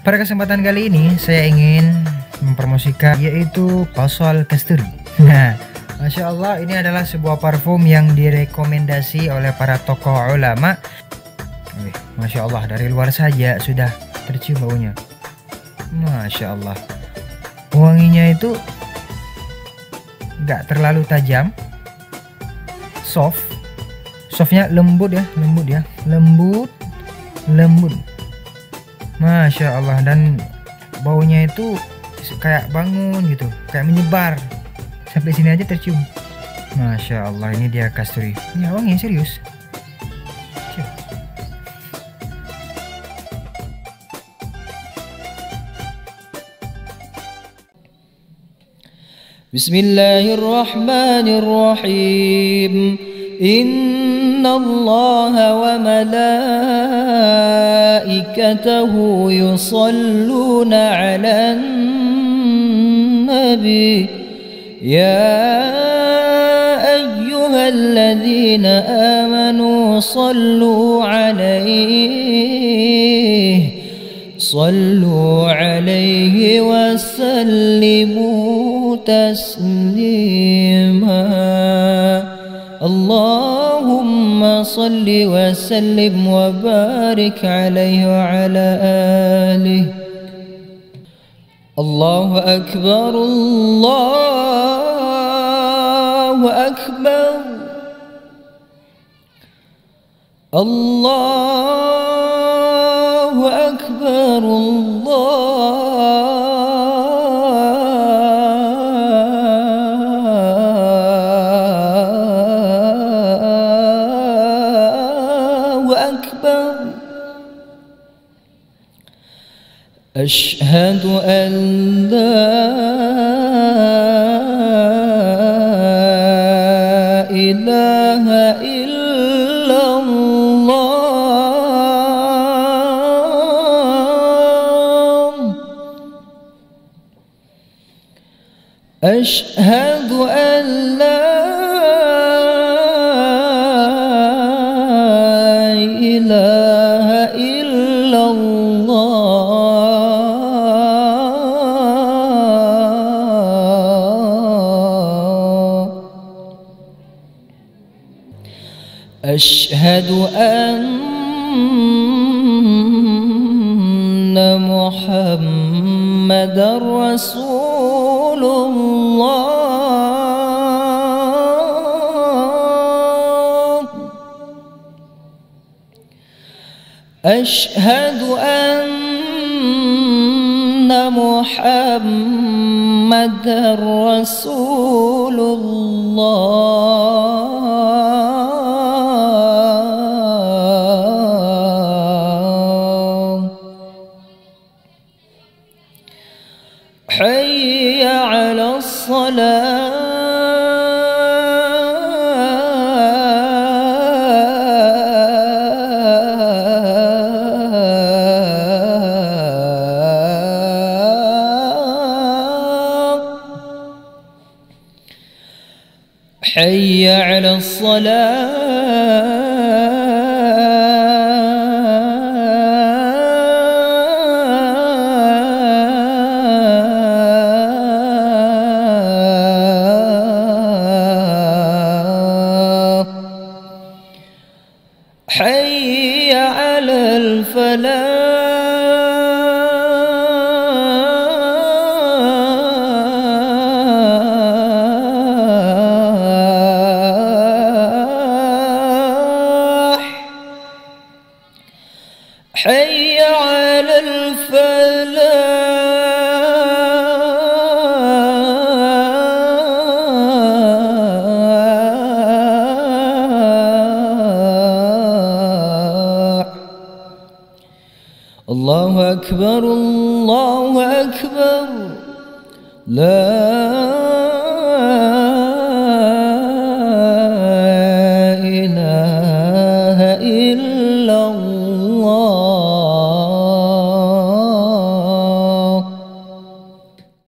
Pada kesempatan kali ini saya ingin mempromosikan yaitu Passoal Kasturi. Nah, Masya Allah, ini adalah sebuah parfum yang direkomendasi oleh para tokoh ulama. Masya Allah, dari luar saja sudah tercium baunya. Masya Allah, wanginya itu nggak terlalu tajam, softnya lembut ya, lembut. Masya Allah, dan baunya itu kayak bangun gitu, kayak menyebar sampai sini aja tercium. Masya Allah, ini dia kasturi. Ini wangi serius. Bismillahirrahmanirrahim. Inna Allah wa malaikatahu yusalluna ala nabi ya ayyuhalladzina amanu sallu alaihi wa sallimu taslima. Allahumma salli wa sallim wa barik alaihi wa ala alihi. Allahu akbar, Allahu akbar, Allahu akbar, أشهد أن لا إله إلا الله أشهد أن لا إله إلا الله أشهد أن محمدًا رسول الله أشهد أن محمدًا رسول الله حي على الصلاة حي على الصلاة حي على الفلاح حي على الفلاح. الله أكبر، الله أكبر، لا